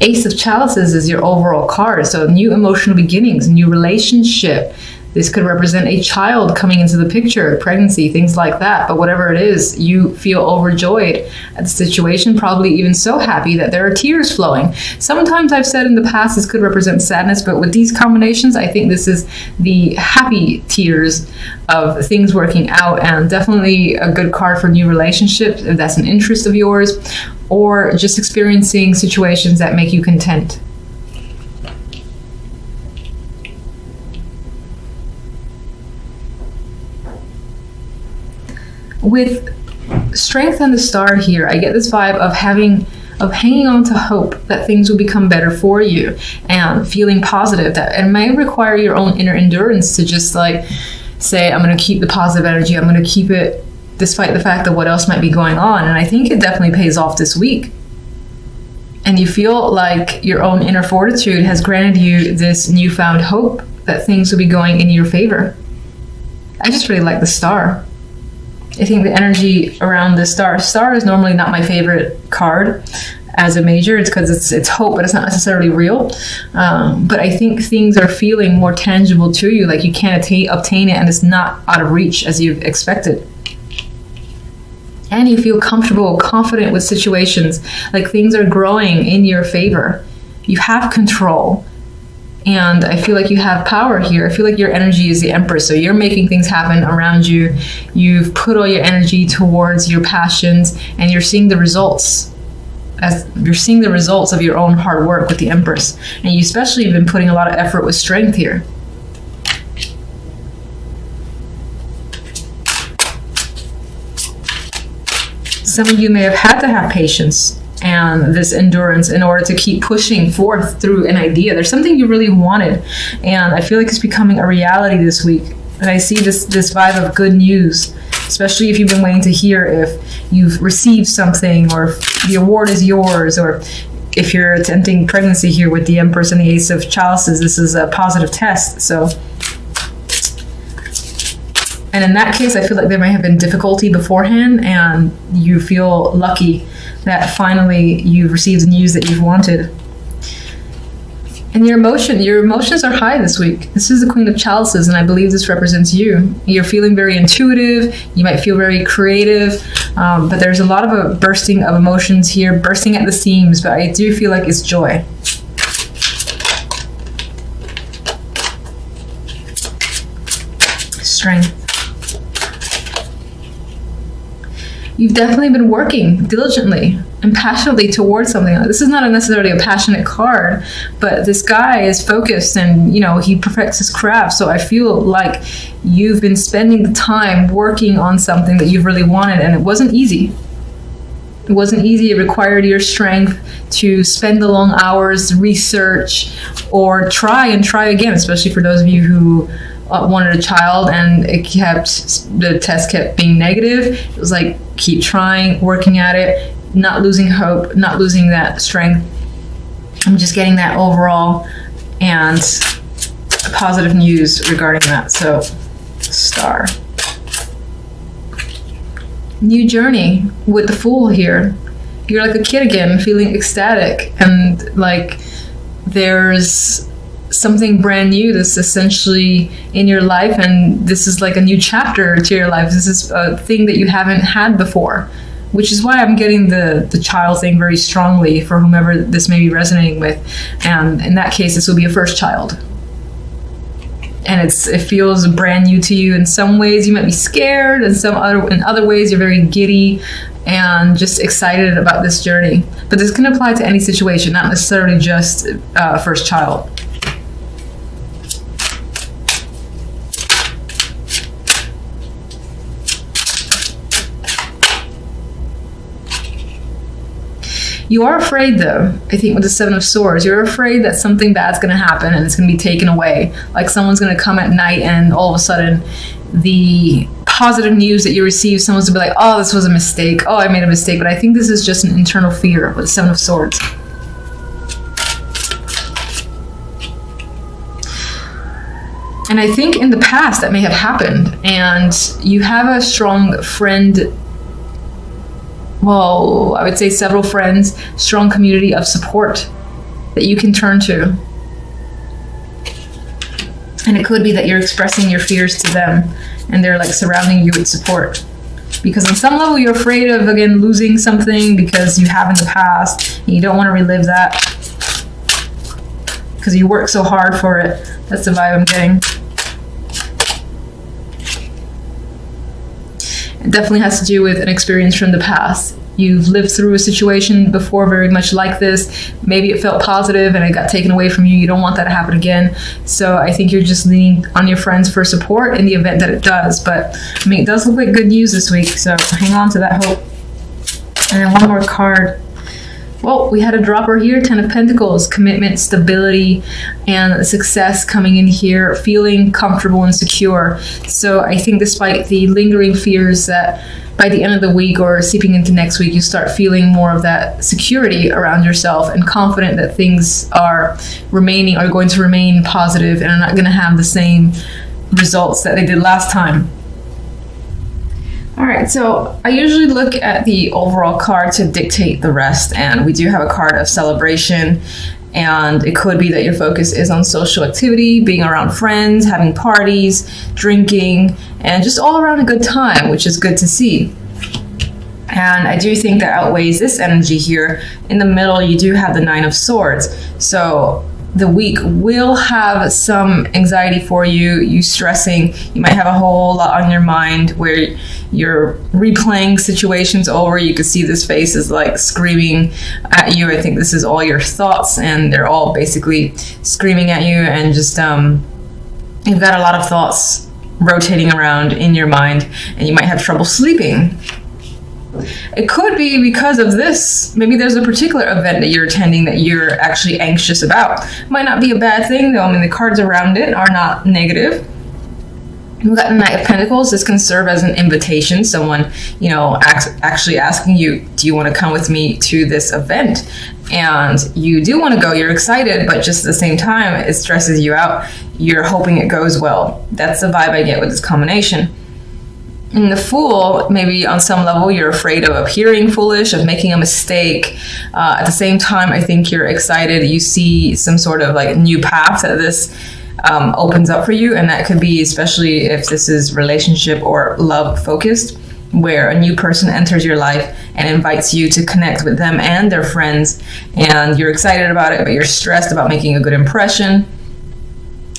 Ace of Chalices is your overall card. So new emotional beginnings, new relationship. This could represent a child coming into the picture, pregnancy, things like that. But whatever it is, you feel overjoyed at the situation, probably even so happy that there are tears flowing. Sometimes I've said in the past this could represent sadness, but with these combinations, I think this is the happy tears of things working out, and definitely a good card for new relationships if that's an interest of yours, or just experiencing situations that make you content. With Strength and the Star here, I get this vibe of hanging on to hope that things will become better for you, and feeling positive that it may require your own inner endurance to just like say, I'm going to keep the positive energy, I'm going to keep it despite the fact that what else might be going on. And I think it definitely pays off this week. And you feel like your own inner fortitude has granted you this newfound hope that things will be going in your favor. I just really like the Star. I think the energy around the Star is normally not my favorite card as a major. It's because it's hope, but it's not necessarily real. But I think things are feeling more tangible to you, like you can't obtain it and it's not out of reach as you've expected. And you feel comfortable, confident with situations, like things are growing in your favor. You have control. And I feel like you have power here. I feel like your energy is the Empress. So you're making things happen around you. You've put all your energy towards your passions, and you're seeing the results. As you're seeing the results of your own hard work with the Empress. And you especially have been putting a lot of effort with Strength here. Some of you may have had to have patience and this endurance in order to keep pushing forth through an idea. There's something you really wanted, and I feel like it's becoming a reality this week. And I see this vibe of good news, especially if you've been waiting to hear if you've received something, or if the award is yours, or if you're attempting pregnancy here with the Empress and the Ace of Chalices. This is a positive test. So, and in that case, I feel like there might have been difficulty beforehand, and you feel lucky that finally you've received the news that you've wanted. And your emotions are high this week. This is the Queen of Chalices, and I believe this represents you. You're feeling very intuitive. You might feel very creative, but there's a lot of a bursting of emotions here, bursting at the seams, but I do feel like it's joy. Strength. You've definitely been working diligently and passionately towards something. This is not necessarily a passionate card, but this guy is focused and, he perfects his craft. So I feel like you've been spending the time working on something that you've really wanted, and it wasn't easy. It wasn't easy. It required your strength to spend the long hours, research, or try again, especially for those of you who wanted a child and the test kept being negative. It was like, keep trying, working at it, not losing hope, not losing that strength. I'm just getting that overall and positive news regarding that. So, Star. New journey with the Fool here. You're like a kid again, feeling ecstatic, and like there's something brand new that's essentially in your life, and this is like a new chapter to your life. This is a thing that you haven't had before, which is why I'm getting the child thing very strongly for whomever this may be resonating with. And in that case, this will be a first child. And it feels brand new to you. In some ways, you might be scared, and in other ways, you're very giddy and just excited about this journey. But this can apply to any situation, not necessarily just first child. You are afraid, though, I think, with the Seven of Swords. You're afraid that something bad's going to happen and it's going to be taken away. Like someone's going to come at night and all of a sudden the positive news that you receive, someone's going to be like, oh, this was a mistake. Oh, I made a mistake. But I think this is just an internal fear with the Seven of Swords. And I think in the past that may have happened. And you have a strong friend. Well, I would say several friends, strong community of support that you can turn to. And it could be that you're expressing your fears to them and they're like surrounding you with support. Because on some level you're afraid of, again, losing something because you have in the past and you don't want to relive that because you work so hard for it. That's the vibe I'm getting. It definitely has to do with an experience from the past. You've lived through a situation before very much like this. Maybe it felt positive and it got taken away from you. You don't want that to happen again. So I think you're just leaning on your friends for support in the event that it does. But I mean, it does look like good news this week. So hang on to that hope. And then one more card. Well, we had a dropper here, 10 of Pentacles, commitment, stability, and success coming in here, feeling comfortable and secure. So I think despite the lingering fears that by the end of the week or seeping into next week, you start feeling more of that security around yourself and confident that things are going to remain positive and are not going to have the same results that they did last time. All right, so I usually look at the overall card to dictate the rest, and we do have a card of celebration, and it could be that your focus is on social activity, being around friends, having parties, drinking, and just all around a good time, which is good to see. And I do think that outweighs this energy here. In the middle, you do have the 9 of Swords. So the week will have some anxiety for you, you stressing. You might have a whole lot on your mind where you're replaying situations over. You can see this face is like screaming at you. I think this is all your thoughts and they're all basically screaming at you, and just you've got a lot of thoughts rotating around in your mind and you might have trouble sleeping. It could be because of this. Maybe there's a particular event that you're attending that you're actually anxious about. Might not be a bad thing though. I mean, the cards around it are not negative. We've got the Knight of Pentacles. This can serve as an invitation. Someone, actually asking you, do you want to come with me to this event? And you do want to go. You're excited, but just at the same time, it stresses you out. You're hoping it goes well. That's the vibe I get with this combination. In the Fool, maybe on some level you're afraid of appearing foolish, of making a mistake. At the same time, I think you're excited. You see some sort of like new path that this opens up for you, and that could be especially if this is relationship or love focused, where a new person enters your life and invites you to connect with them and their friends, and you're excited about it, but you're stressed about making a good impression.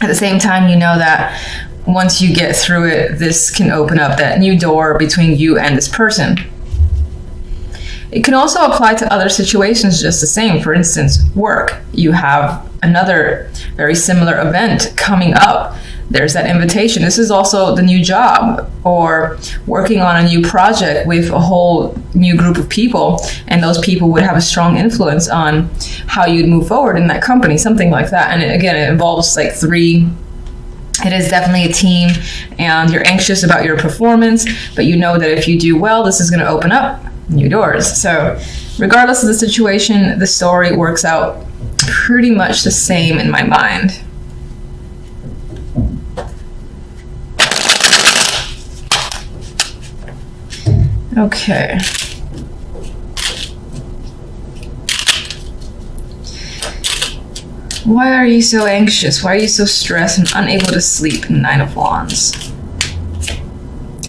At the same time, you know that once you get through it, this can open up that new door between you and this person. It can also apply to other situations just the same. For instance, work. You have another very similar event coming up. There's that invitation. This is also the new job, or working on a new project with a whole new group of people, and those people would have a strong influence on how you'd move forward in that company, something like that. And it involves like 3. It is definitely a team, and you're anxious about your performance, but you know that if you do well, this is going to open up new doors. So regardless of the situation, the story works out pretty much the same in my mind. Okay. Why are you so anxious? Why are you so stressed and unable to sleep? 9 of Wands.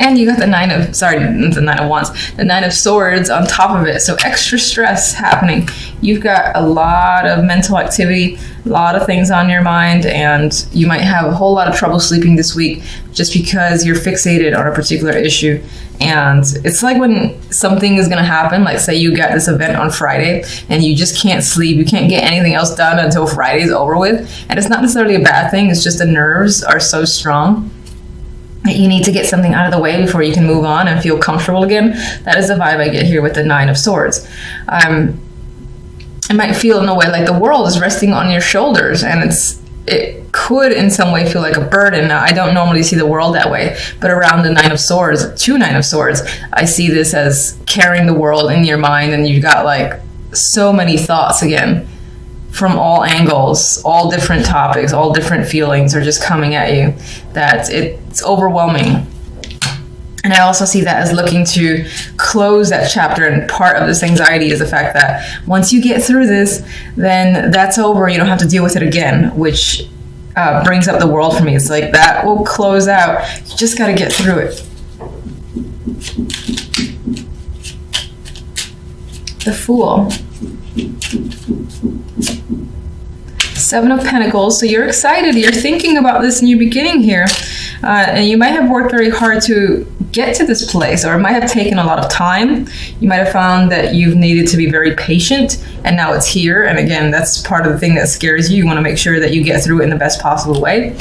And you got the 9 of Wands, the 9 of Swords on top of it. So extra stress happening. You've got a lot of mental activity, a lot of things on your mind, and you might have a whole lot of trouble sleeping this week just because you're fixated on a particular issue. And it's like when something is going to happen, like say you got this event on Friday and you just can't sleep, you can't get anything else done until Friday's over with. And it's not necessarily a bad thing, it's just the nerves are so strong that you need to get something out of the way before you can move on and feel comfortable again. That is the vibe I get here with the 9 of Swords. It might feel in a way like the world is resting on your shoulders, and it could in some way feel like a burden. Now, I don't normally see the world that way, but around the 9 of Swords, 2 9 of Swords, I see this as carrying the world in your mind, and you've got like so many thoughts again from all angles, all different topics, all different feelings are just coming at you, that it's overwhelming. And I also see that as looking to close that chapter. And part of this anxiety is the fact that once you get through this, then that's over. You don't have to deal with it again, which brings up the world for me. It's like that will close out. You just got to get through it. The Fool. 7 of Pentacles. So you're excited. You're thinking about this new beginning here. And you might have worked very hard to get to this place, or it might have taken a lot of time. You might have found that you've needed to be very patient, and now it's here. And again, that's part of the thing that scares you. You want to make sure that you get through it in the best possible way.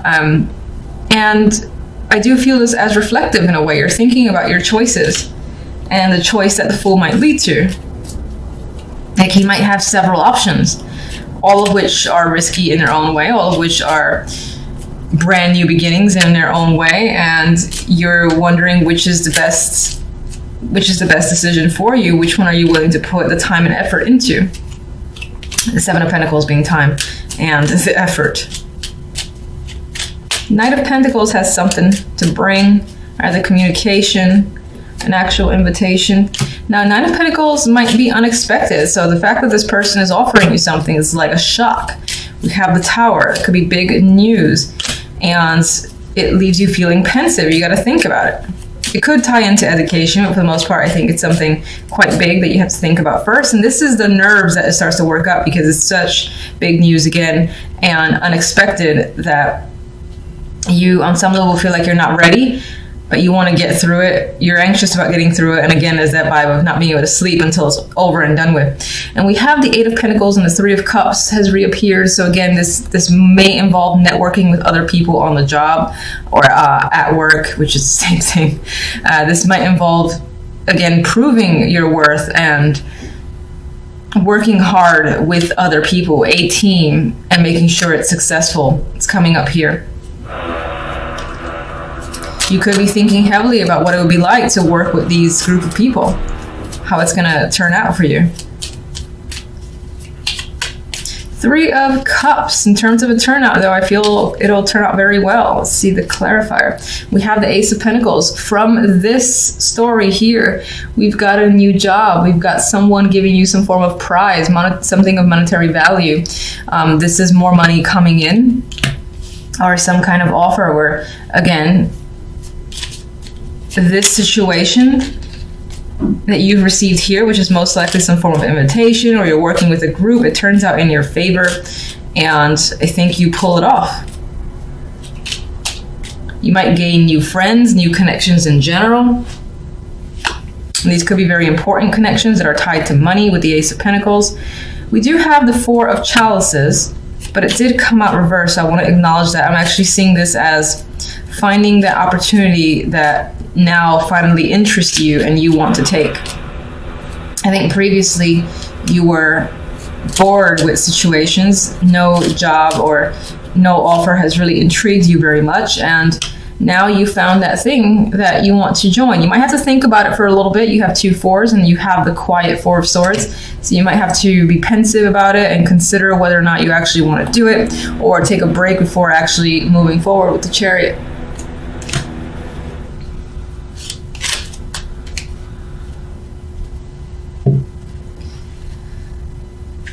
And I do feel this as reflective in a way. You're thinking about your choices and the choice that the Fool might lead to. Like, he might have several options, all of which are risky in their own way, all of which are brand new beginnings in their own way, and you're wondering which is the best decision for you. Which one are you willing to put the time and effort into? The 7 of Pentacles being time and the effort. Knight of Pentacles has something to bring, either communication, an actual invitation. Now, Knight of Pentacles might be unexpected, so the fact that this person is offering you something is like a shock. We have the Tower. It could be big news, and it leaves you feeling pensive. You got to think about it. It could tie into education, but for the most part, I think it's something quite big that you have to think about first. And this is the nerves that it starts to work up, because it's such big news again and unexpected that you, on some level, feel like you're not ready, but you want to get through it. You're anxious about getting through it. And again, there's that vibe of not being able to sleep until it's over and done with. And we have the 8 of Pentacles, and the 3 of Cups has reappeared. So again, this may involve networking with other people on the job or at work, which is the same thing. This might involve, again, proving your worth and working hard with other people, a team, and making sure it's successful. It's coming up here. You could be thinking heavily about what it would be like to work with these group of people, how it's going to turn out for you. 3 of Cups. In terms of a turnout, though, I feel it'll turn out very well. Let's see the clarifier. We have the Ace of Pentacles. From this story here, we've got a new job. We've got someone giving you some form of prize, something of monetary value. This is more money coming in, or some kind of offer where, again, this situation that you've received here, which is most likely some form of invitation, or you're working with a group, it turns out in your favor, and I think you pull it off. You might gain new friends, new connections in general. And these could be very important connections that are tied to money with the Ace of Pentacles. We do have the 4 of Chalices, but it did come out reversed. So I want to acknowledge that. I'm actually seeing this as finding the opportunity that now finally interests you and you want to take. I think previously you were bored with situations. No job or no offer has really intrigued you very much, and now you found that thing that you want to join. You might have to think about it for a little bit. You have 2 4s and you have the quiet 4 of Swords. So you might have to be pensive about it and consider whether or not you actually want to do it, or take a break before actually moving forward with the Chariot.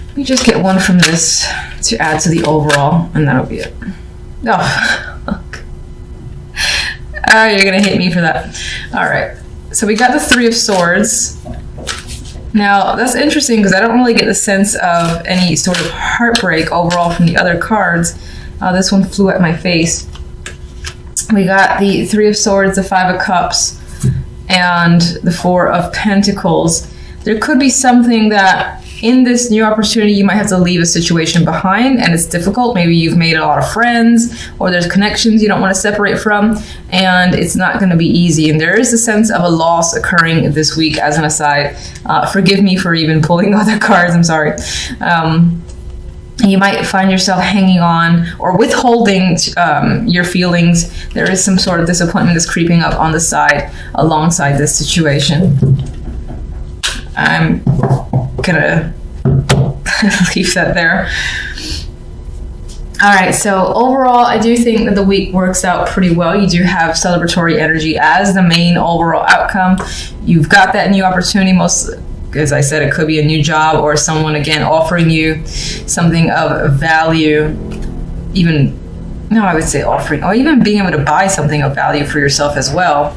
Let me just get one from this to add to the overall, and that'll be it. Oh, look. You're gonna hate me for that. All right, so we got the 3 of Swords. Now, that's interesting because I don't really get the sense of any sort of heartbreak overall from the other cards. This one flew at my face. We got the 3 of Swords, the 5 of Cups, and the 4 of Pentacles. There could be something that in this new opportunity, you might have to leave a situation behind, and it's difficult. Maybe you've made a lot of friends, or there's connections you don't want to separate from, and it's not going to be easy. And there is a sense of a loss occurring this week, as an aside. Forgive me for even pulling other cards, I'm sorry. You might find yourself hanging on or withholding your feelings. There is some sort of disappointment that's creeping up on the side alongside this situation. I'm gonna leave that there. All right, so overall, I do think that the week works out pretty well. You do have celebratory energy as the main overall outcome. You've got that new opportunity. Most, as I said, it could be a new job or someone, again, offering you something of value, I would say offering, or even being able to buy something of value for yourself as well.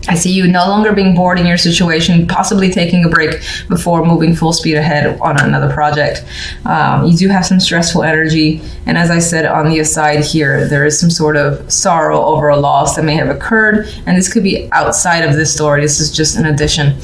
I see you no longer being bored in your situation, possibly taking a break before moving full speed ahead on another project. You do have some stressful energy. And as I said on the aside here, there is some sort of sorrow over a loss that may have occurred. And this could be outside of this story. This is just an addition.